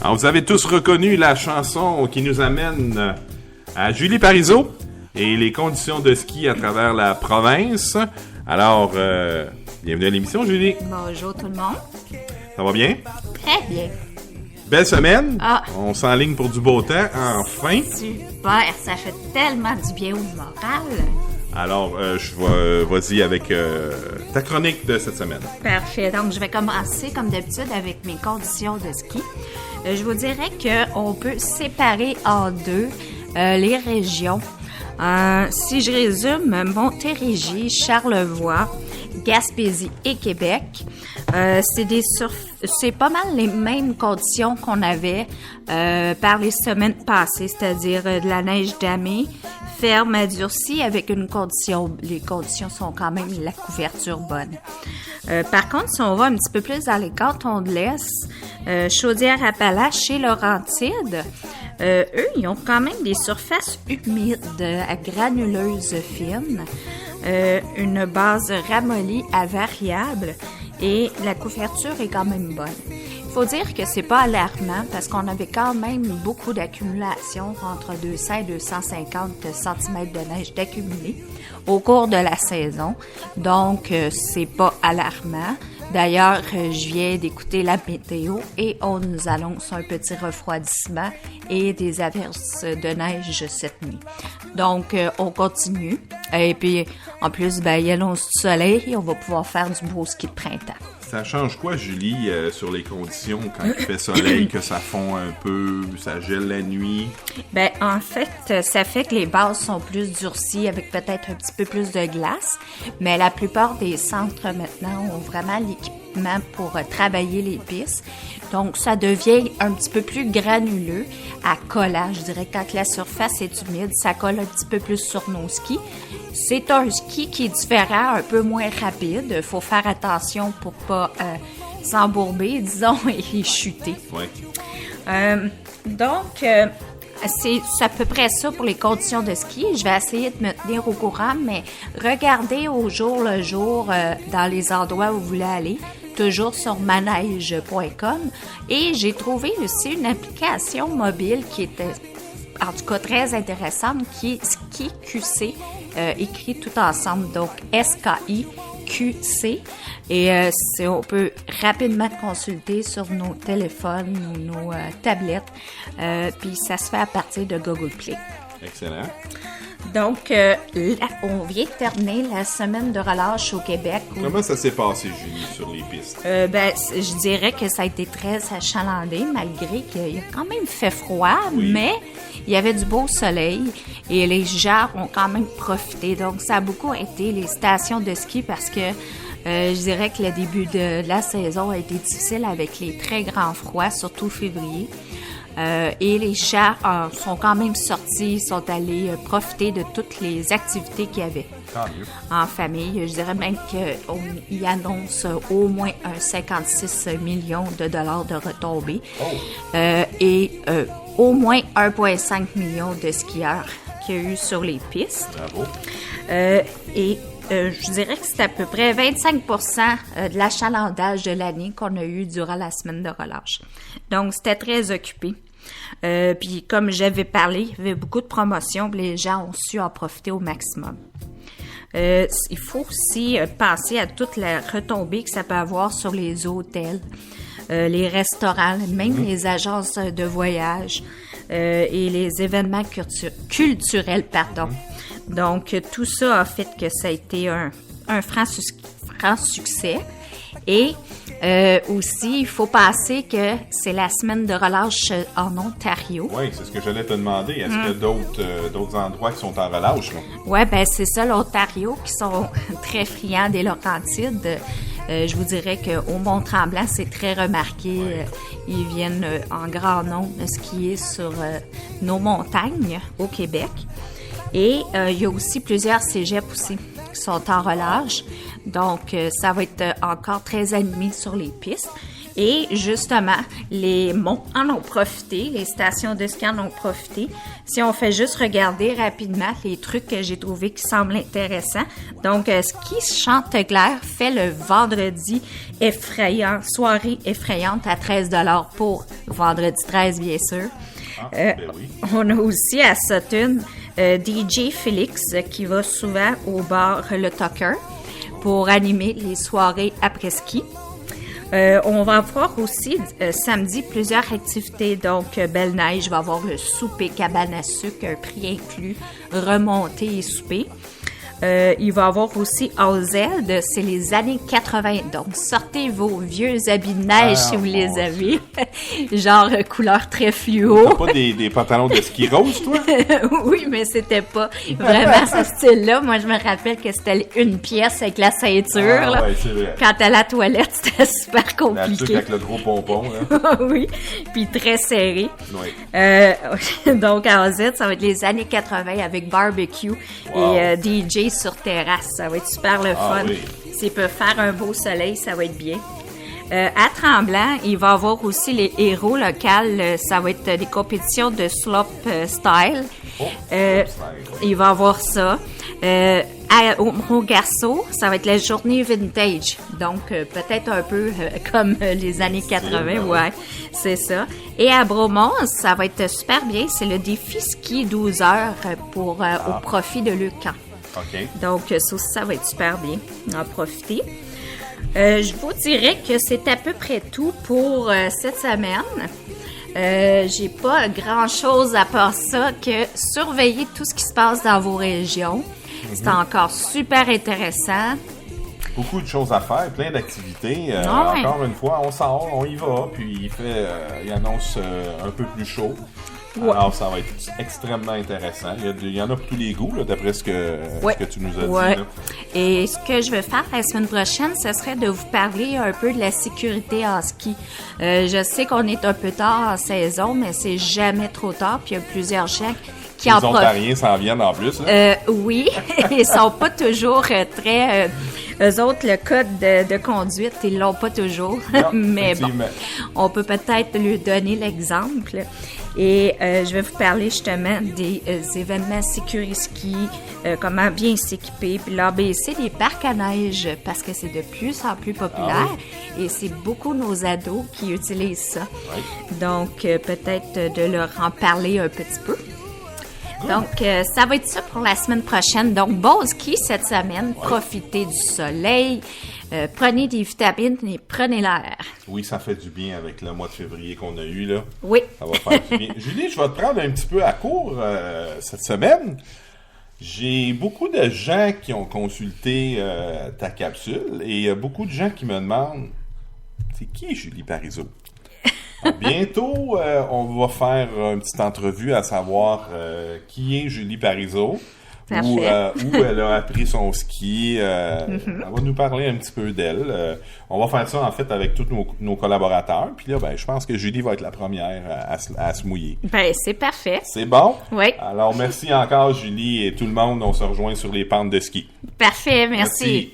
Alors, vous avez tous reconnu la chanson qui nous amène à Julie Parizeau et les conditions de ski à travers la province. Alors, bienvenue à l'émission, Julie. Bonjour tout le monde. Ça va bien? Très bien. Belle semaine. Ah. On s'enligne pour du beau temps, enfin. Super, ça fait tellement du bien au moral. Alors, vas-y avec ta chronique de cette semaine. Parfait. Donc, je vais commencer, comme d'habitude, avec mes conditions de ski. Je vous dirais qu'on peut séparer en deux les régions. Si je résume, Montérégie, Charlevoix, Gaspésie et Québec, c'est pas mal les mêmes conditions qu'on avait par les semaines passées, c'est-à-dire de la neige damée, ferme à durcie avec une condition. Les conditions sont quand même la couverture bonne. Par contre, si on va un petit peu plus dans les cantons de l'Est, Chaudière-Appalaches et Laurentides, eux, ils ont quand même des surfaces humides à granuleuses fines, une base ramollie à variable et la couverture est quand même bonne. Il faut dire que c'est pas alarmant parce qu'on avait quand même beaucoup d'accumulation entre 200 et 250 cm de neige d'accumulé au cours de la saison. Donc, c'est pas alarmant. D'ailleurs, je viens d'écouter la météo et on nous annonce un petit refroidissement et des averses de neige cette nuit. Donc, on continue. Et puis, en plus, il y a l'once du soleil et on va pouvoir faire du beau ski de printemps. Ça change quoi, Julie, sur les conditions quand il fait soleil, que ça fond un peu, ça gèle la nuit? En fait, ça fait que les bases sont plus durcies avec peut-être un petit peu plus de glace, mais la plupart des centres maintenant ont vraiment l'équipement pour travailler les pistes. Donc, ça devient un petit peu plus granuleux à collage. Je dirais quand la surface est humide, ça colle un petit peu plus sur nos skis. C'est un ski qui est différent, un peu moins rapide. Il faut faire attention pour pas s'embourber, disons, et chuter. Ouais. Donc, c'est à peu près ça pour les conditions de ski. Je vais essayer de me tenir au courant, mais regardez au jour le jour dans les endroits où vous voulez aller, toujours sur manège.com. Et j'ai trouvé aussi une application mobile qui était, en tout cas, très intéressante, qui est Ski QC, écrit tout ensemble, donc SKI-QC. Et on peut rapidement consulter sur nos téléphones ou nos tablettes. Puis ça se fait à partir de Google Play. Excellent. Donc, on vient de terminer la semaine de relâche au Québec. Comment ça s'est passé, Julie, sur les pistes? Je dirais que ça a été très achalandé, malgré qu'il a quand même fait froid, oui. Mais il y avait du beau soleil et les gens ont quand même profité. Donc, ça a beaucoup été les stations de ski parce que je dirais que le début de la saison a été difficile avec les très grands froids, surtout février. Et les gens sont quand même sortis, sont allés profiter de toutes les activités qu'il y avait en famille. Je dirais même qu'ils annoncent au moins 56 millions de dollars de retombées et au moins 1,5 million de skieurs qu'il y a eu sur les pistes. Bravo. Je dirais que c'est à peu près 25% de l'achalandage de l'année qu'on a eu durant la semaine de relâche. Donc, c'était très occupé. Puis, comme j'avais parlé, il y avait beaucoup de promotions, puis les gens ont su en profiter au maximum. Il faut aussi penser à toute la retombée que ça peut avoir sur les hôtels, les restaurants, même les agences de voyage et les événements culturels, Donc, tout ça a fait que ça a été un franc succès. Et aussi, il faut penser que c'est la semaine de relâche en Ontario. Oui, c'est ce que j'allais te demander. Est-ce qu'il y a d'autres endroits qui sont en relâche? Oui, c'est ça, l'Ontario, qui sont très friands des Laurentides. Je vous dirais qu'au Mont-Tremblant, c'est très remarqué. Ils viennent en grand nombre skier sur nos montagnes au Québec. Et il y a aussi plusieurs cégeps aussi qui sont en relâche. Donc, ça va être encore très animé sur les pistes. Et justement, les monts en ont profité, les stations de ski en ont profité. Si on fait juste regarder rapidement les trucs que j'ai trouvés qui semblent intéressants. Donc, Ski Chanteglaire fait le vendredi effrayant, soirée effrayante à 13 $ pour vendredi 13, bien sûr. Ben oui. On a aussi à Sutton DJ Félix qui va souvent au bar Le Tucker pour animer les soirées après-ski. On va avoir aussi samedi plusieurs activités. Donc, Belle Neige va avoir le souper cabane à sucre, un prix inclus, remontée et souper. Il va y avoir aussi All-Z, c'est les années 80. Donc, sortez vos vieux habits de neige si vous les avez. Genre couleur très fluo. T'as pas des pantalons de ski rose, toi? Oui, mais c'était pas vraiment ce style-là. Moi, je me rappelle que c'était une pièce avec la ceinture. Là. Ouais, c'est vrai. Quand à la toilette, c'était super compliqué. La avec le gros pompon, là. Oui, puis très serré. Oui. Donc, à OZ, ça va être les années 80 avec barbecue et DJ sur terrasse. Ça va être super le fun. Oui. S'il peut faire un beau soleil, ça va être bien. À Tremblant, il va y avoir aussi les héros locaux. Ça va être des compétitions de slope style. Il va y avoir ça. Au Garceau, ça va être la journée vintage. Donc, peut-être un peu comme les années 80. Ouais, c'est ça. Et à Bromont, ça va être super bien. C'est le défi ski 12 heures au profit de Lucan. OK. Donc, ça aussi, ça va être super bien. En profiter. Je vous dirais que c'est à peu près tout pour cette semaine. J'ai pas grand-chose à part ça que surveiller tout ce qui se passe dans vos régions. C'est encore super intéressant. Beaucoup de choses à faire, plein d'activités. Encore une fois, on sort, on y va, puis il annonce un peu plus chaud. Ouais. Alors, ça va être extrêmement intéressant. Il y en a pour tous les goûts, là, d'après ce que tu nous as dit. Là. Et ce que je vais faire la semaine prochaine, ce serait de vous parler un peu de la sécurité en ski. Je sais qu'on est un peu tard en saison, mais c'est jamais trop tard. Puis il y a plusieurs gens qui en profitent. Les Ontariens s'en viennent en plus. Là. Oui, ils sont pas toujours très... eux autres, le code de conduite, ils l'ont pas toujours. Non, mais bon, on peut peut-être lui donner l'exemple. Et je vais vous parler justement des événements sécuriski, comment bien s'équiper, puis l'ABC des parcs à neige, parce que c'est de plus en plus populaire et c'est beaucoup nos ados qui utilisent ça. Oui. Donc, peut-être de leur en parler un petit peu. Donc, ça va être ça pour la semaine prochaine. Donc, bon ski cette semaine. Oui. Profitez du soleil. Prenez des vitamines et prenez l'air. Oui, ça fait du bien avec le mois de février qu'on a eu, là. Oui. Ça va faire du bien. Julie, je vais te prendre un petit peu à court cette semaine. J'ai beaucoup de gens qui ont consulté ta capsule et il y a beaucoup de gens qui me demandent « C'est qui Julie Parizeau? » Bientôt, on va faire une petite entrevue à savoir qui est Julie Parizeau. Où elle a appris son ski. Elle va nous parler un petit peu d'elle. On va faire ça, en fait, avec tous nos collaborateurs. Puis là, je pense que Julie va être la première à se mouiller. C'est parfait. C'est bon? Oui. Alors, merci encore, Julie, et tout le monde. On se rejoint sur les pentes de ski. Parfait, merci.